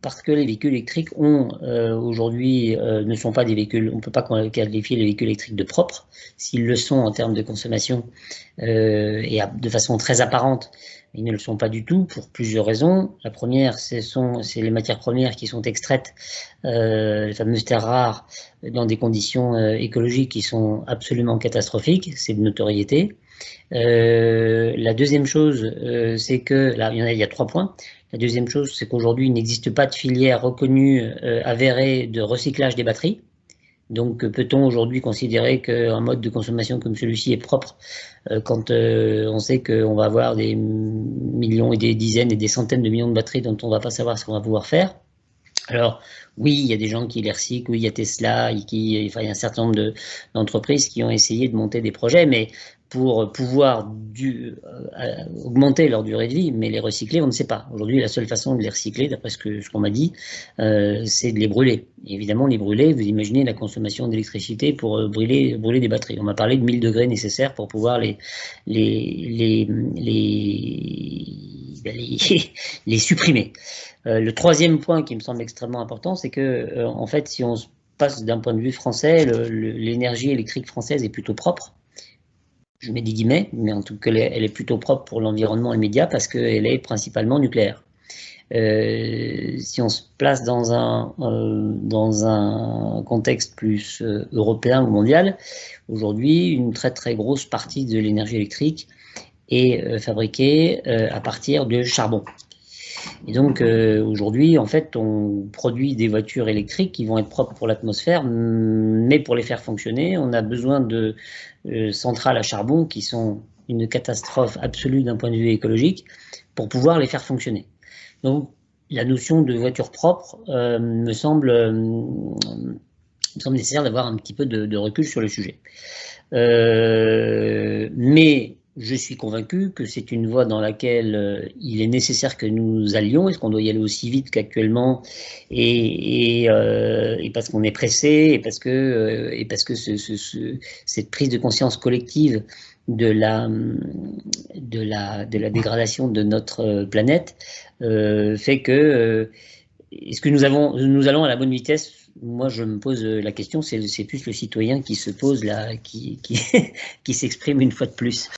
parce que les véhicules électriques aujourd'hui ne sont pas des véhicules, on ne peut pas qualifier les véhicules électriques de propres, s'ils le sont en termes de consommation et de façon très apparente. Ils ne le sont pas du tout pour plusieurs raisons. La première, c'est les matières premières qui sont extraites, les fameuses terres rares, dans des conditions écologiques qui sont absolument catastrophiques, c'est de notoriété. La deuxième chose, c'est que, là, il y a 3 points. La deuxième chose, c'est qu'aujourd'hui, il n'existe pas de filière reconnue, avérée de recyclage des batteries. Donc, peut-on aujourd'hui considérer qu'un mode de consommation comme celui-ci est propre quand on sait qu'on va avoir des millions et des dizaines et des centaines de millions de batteries dont on ne va pas savoir ce qu'on va pouvoir faire? Alors, oui, il y a des gens qui les recyclent, oui, il y a Tesla, il y a un certain nombre d'entreprises qui ont essayé de monter des projets, mais pour pouvoir augmenter leur durée de vie, mais les recycler, on ne sait pas. Aujourd'hui, la seule façon de les recycler, d'après ce qu'on m'a dit, c'est de les brûler. Et évidemment, les brûler, vous imaginez la consommation d'électricité pour brûler des batteries. On m'a parlé de 1000 degrés nécessaires pour pouvoir les supprimer. Le troisième point qui me semble extrêmement important, c'est que, en fait, si on se passe d'un point de vue français, l'énergie électrique française est plutôt propre. Je mets des guillemets, mais en tout cas, elle est plutôt propre pour l'environnement immédiat parce qu'elle est principalement nucléaire. Si on se place dans un contexte plus européen ou mondial, aujourd'hui, une très très grosse partie de l'énergie électrique est fabriquée à partir de charbon. Et donc aujourd'hui, en fait, on produit des voitures électriques qui vont être propres pour l'atmosphère, mais pour les faire fonctionner, on a besoin de centrales à charbon qui sont une catastrophe absolue d'un point de vue écologique pour pouvoir les faire fonctionner. Donc la notion de voiture propre me semble nécessaire d'avoir un petit peu de recul sur le sujet. Mais je suis convaincu que c'est une voie dans laquelle il est nécessaire que nous allions. Est-ce qu'on doit y aller aussi vite qu'actuellement et parce qu'on est pressé et parce que cette prise de conscience collective de la dégradation de notre planète fait que est-ce que nous allons à la bonne vitesse? Moi, je me pose la question, c'est plus le citoyen qui se pose là, qui s'exprime une fois de plus.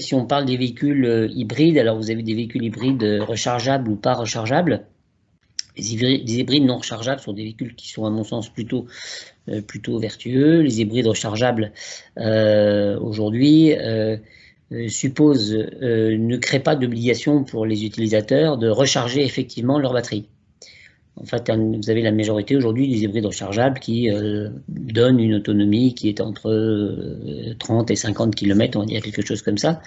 Si on parle des véhicules hybrides, alors vous avez des véhicules hybrides rechargeables ou pas rechargeables. Les hybrides non rechargeables sont des véhicules qui sont à mon sens plutôt vertueux. Les hybrides rechargeables aujourd'hui ne créent pas d'obligation pour les utilisateurs de recharger effectivement leur batterie. En fait, vous avez la majorité aujourd'hui des hybrides rechargeables qui donnent une autonomie qui est entre 30 et 50 km, on va dire quelque chose comme ça.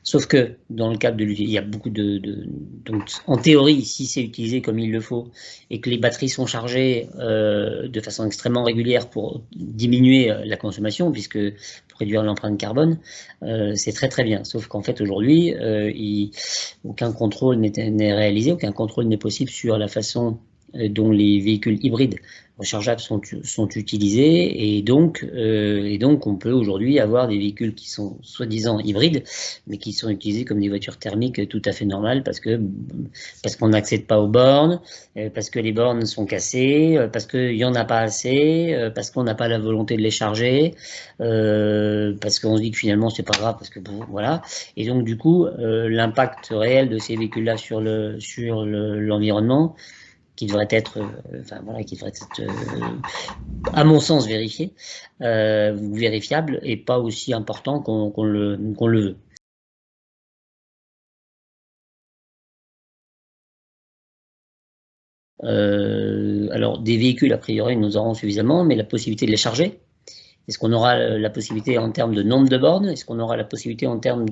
Sauf que dans le cadre de l'utilisation, il y a beaucoup donc en théorie, si c'est utilisé comme il le faut et que les batteries sont chargées de façon extrêmement régulière pour diminuer la consommation, puisque pour réduire l'empreinte carbone, c'est très très bien. Sauf qu'en fait aujourd'hui, aucun contrôle n'est réalisé, aucun contrôle n'est possible sur la façon dont les véhicules hybrides rechargeables sont utilisés et donc on peut aujourd'hui avoir des véhicules qui sont soi-disant hybrides mais qui sont utilisés comme des voitures thermiques tout à fait normales parce qu'on n'accède pas aux bornes, parce que les bornes sont cassées, parce qu'il n'y en a pas assez, parce qu'on n'a pas la volonté de les charger, parce qu'on se dit que finalement c'est pas grave parce que bon, voilà. Et donc du coup l'impact réel de ces véhicules-là sur l'environnement qui devrait être, à mon sens, vérifié, vérifiable, et pas aussi important qu'on le veut. Alors, des véhicules, a priori, nous aurons suffisamment, mais la possibilité de les charger, est-ce qu'on aura la possibilité en termes de nombre de bornes? Est-ce qu'on aura la possibilité en termes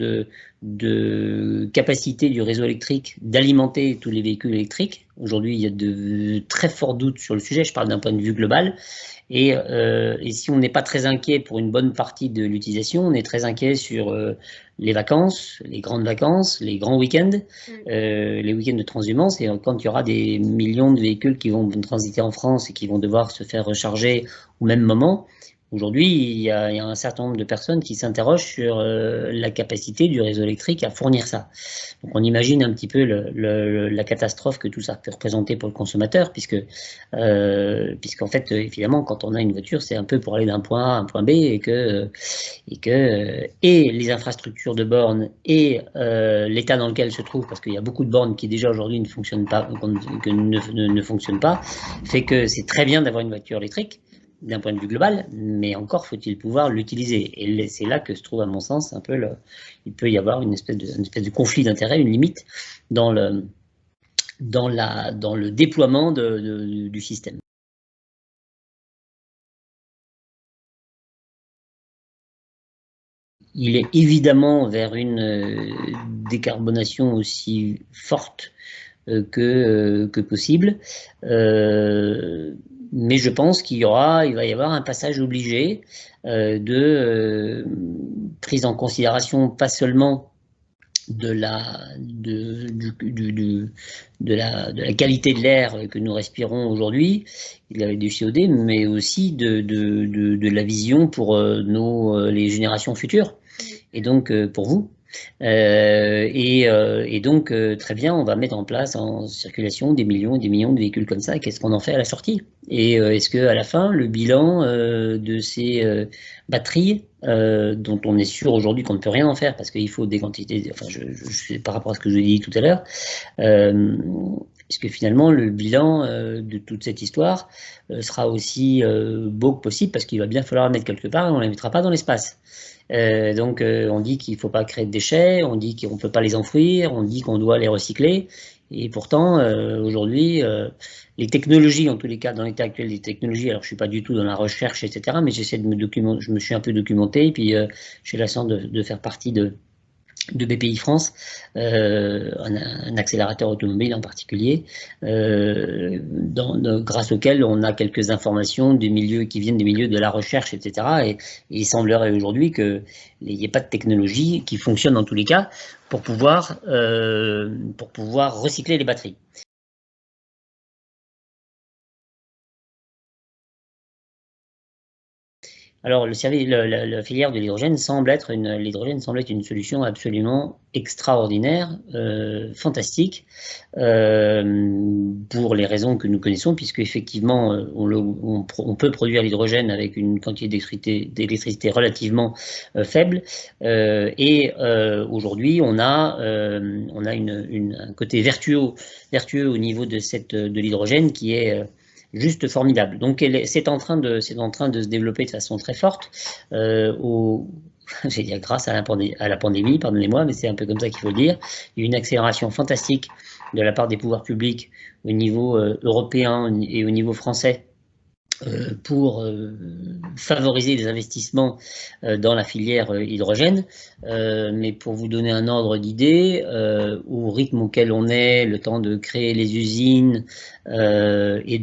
de capacité du réseau électrique d'alimenter tous les véhicules électriques? Aujourd'hui, il y a de très forts doutes sur le sujet, je parle d'un point de vue global. Et si on n'est pas très inquiet pour une bonne partie de l'utilisation, on est très inquiet sur les vacances, les grandes vacances, les grands week-ends, les week-ends de transhumance. Et quand il y aura des millions de véhicules qui vont transiter en France et qui vont devoir se faire recharger au même moment, Aujourd'hui, il y a un certain nombre de personnes qui s'interrogent sur la capacité du réseau électrique à fournir ça. Donc on imagine un petit peu la catastrophe que tout ça peut représenter pour le consommateur, puisqu'en fait, évidemment, quand on a une voiture, c'est un peu pour aller d'un point A à un point B, et les infrastructures de bornes et l'état dans lequel se trouve, parce qu'il y a beaucoup de bornes qui déjà aujourd'hui ne fonctionnent pas, ne fonctionnent pas, fait que c'est très bien d'avoir une voiture électrique d'un point de vue global, mais encore faut-il pouvoir l'utiliser. Et c'est là que se trouve, à mon sens, un peu il peut y avoir une espèce de conflit d'intérêts, une limite dans le déploiement du système. Il est évidemment vers une décarbonation aussi forte que possible. Mais je pense il va y avoir un passage obligé de prise en considération pas seulement de la qualité de l'air que nous respirons aujourd'hui, du COD, mais aussi de la vision pour les générations futures, et donc pour vous. Et donc, très bien, on va mettre en place en circulation des millions et des millions de véhicules comme ça. Qu'est-ce qu'on en fait à la sortie? Et est-ce qu'à la fin, le bilan de ces batteries, dont on est sûr aujourd'hui qu'on ne peut rien en faire parce qu'il faut des quantités, enfin, par rapport à ce que je dis tout à l'heure, est-ce que finalement le bilan de toute cette histoire sera aussi beau que possible, parce qu'il va bien falloir la mettre quelque part et on ne la mettra pas dans l'espace. Donc on dit qu'il ne faut pas créer de déchets, on dit qu'on ne peut pas les enfouir, on dit qu'on doit les recycler, et pourtant aujourd'hui les technologies, en tous les cas dans l'état actuel des technologies, alors je ne suis pas du tout dans la recherche, etc., mais j'essaie de me documenter, je me suis un peu documenté, et puis j'ai la chance de faire partie de BPI France, un accélérateur automobile en particulier, grâce auquel on a quelques informations des milieux qui viennent des milieux de la recherche, etc. Et il semblerait aujourd'hui qu'il n'y ait pas de technologie qui fonctionne en tous les cas pour pouvoir recycler les batteries. Alors, la filière de l'hydrogène semble être une solution absolument extraordinaire, fantastique, pour les raisons que nous connaissons, puisque effectivement, on peut produire l'hydrogène avec une quantité d'électricité relativement faible, et aujourd'hui, on a un côté vertueux au niveau de l'hydrogène qui est juste formidable. Donc c'est en train de se développer de façon très forte, j'ai dit grâce à la pandémie, pardonnez-moi, mais c'est un peu comme ça qu'il faut le dire. Il y a eu une accélération fantastique de la part des pouvoirs publics au niveau européen et au niveau français pour favoriser les investissements dans la filière hydrogène. Mais pour vous donner un ordre d'idée, au rythme auquel on est, le temps de créer les usines et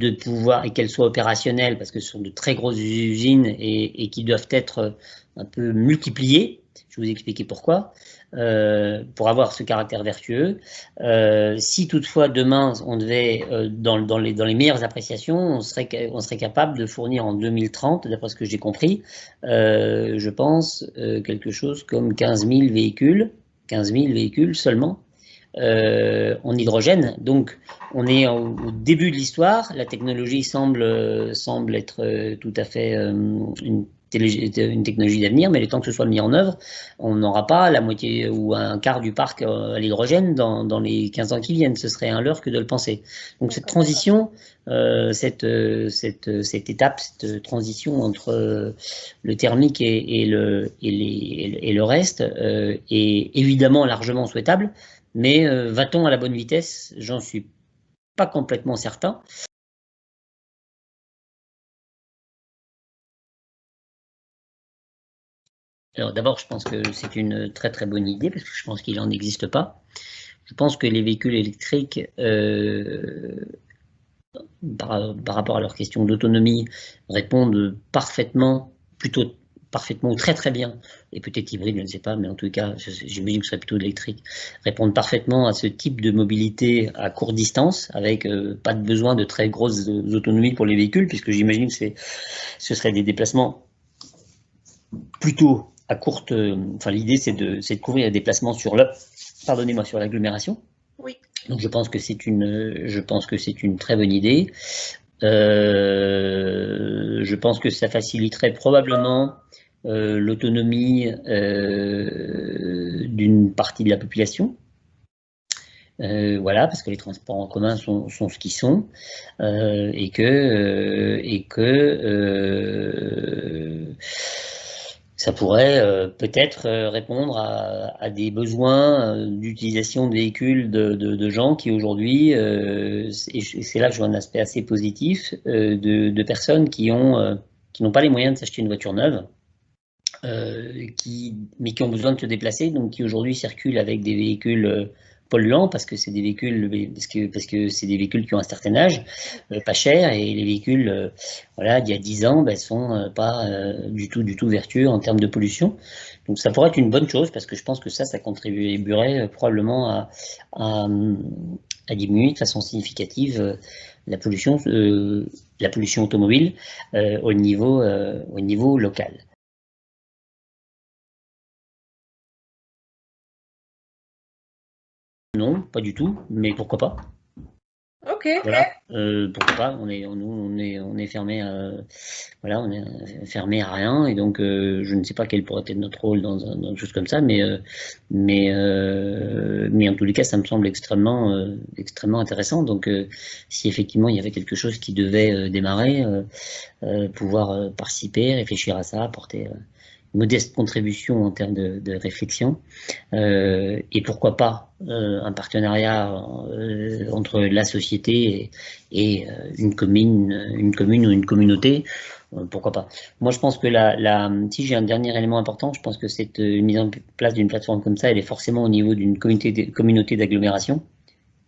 qu'elles soient opérationnelles, parce que ce sont de très grosses usines et qui doivent être un peu multipliées. Je vais vous expliquer pourquoi. Pour avoir ce caractère vertueux. Si toutefois demain on devait, dans les meilleures appréciations, on serait capable de fournir en 2030, d'après ce que j'ai compris, je pense, quelque chose comme 15 000 véhicules seulement, en hydrogène. Donc on est au début de l'histoire, la technologie semble être tout à fait une technologie d'avenir, mais le temps que ce soit mis en œuvre, on n'aura pas la moitié ou un quart du parc à l'hydrogène dans les 15 ans qui viennent. Ce serait un leurre que de le penser. Donc cette transition, cette étape, cette transition entre le thermique et le reste est évidemment largement souhaitable, mais va-t-on à la bonne vitesse? J'en suis pas complètement certain. Alors d'abord, je pense que c'est une très très bonne idée, parce que je pense qu'il n'en existe pas. Je pense que les véhicules électriques, par rapport à leur question d'autonomie, répondent parfaitement, plutôt parfaitement ou très très bien, et peut-être hybride, je ne sais pas, mais en tout cas, j'imagine que ce serait plutôt électrique, répondent parfaitement à ce type de mobilité à courte distance, avec pas de besoin de très grosses autonomies pour les véhicules, puisque j'imagine que ce serait des déplacements plutôt à courte, enfin l'idée c'est de couvrir les déplacements sur sur l'agglomération. Oui. Donc je pense que c'est une très bonne idée. Je pense que ça faciliterait probablement l'autonomie d'une partie de la population. Voilà, parce que les transports en commun sont ce qu'ils sont, et que ça pourrait peut-être répondre à des besoins d'utilisation de véhicules de gens qui aujourd'hui, et c'est là que je vois un aspect assez positif, de personnes qui n'ont pas les moyens de s'acheter une voiture neuve, mais qui ont besoin de se déplacer, donc qui aujourd'hui circulent avec des véhicules polluants parce que c'est des véhicules c'est des véhicules qui ont un certain âge, pas chers, et les véhicules voilà, d'il y a 10 ans sont pas du tout vertueux en termes de pollution. Donc ça pourrait être une bonne chose parce que je pense que ça contribuerait probablement à, à diminuer de façon significative la pollution automobile au niveau local. Non, pas du tout, mais pourquoi pas? Ok. Voilà, pourquoi pas? On est fermé, voilà, on est fermé à rien, et donc je ne sais pas quel pourrait être notre rôle dans une chose comme ça, mais en tous les cas, ça me semble extrêmement intéressant. Donc, si effectivement il y avait quelque chose qui devait démarrer, pouvoir participer, réfléchir à ça, apporter modeste contribution en termes de réflexion, et pourquoi pas un partenariat entre la société et une commune ou une communauté, pourquoi pas. Moi je pense que si j'ai un dernier élément important, je pense que cette mise en place d'une plateforme comme ça, elle est forcément au niveau d'une communauté d'agglomération,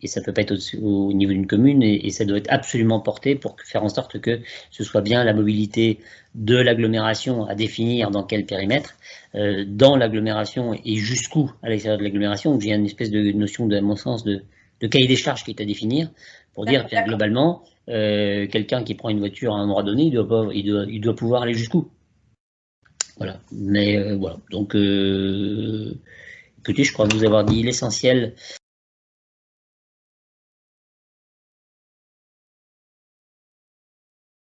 et ça peut pas être au niveau d'une commune, et ça doit être absolument porté pour faire en sorte que ce soit bien la mobilité de l'agglomération à définir dans quel périmètre, dans l'agglomération et jusqu'où à l'extérieur de l'agglomération. Donc il y a une espèce de notion, à mon sens, de cahier des charges qui est à définir pour dire bien globalement, quelqu'un qui prend une voiture à un endroit donné, il doit pouvoir aller jusqu'où. Voilà. Mais voilà. Donc écoutez, je crois vous avoir dit l'essentiel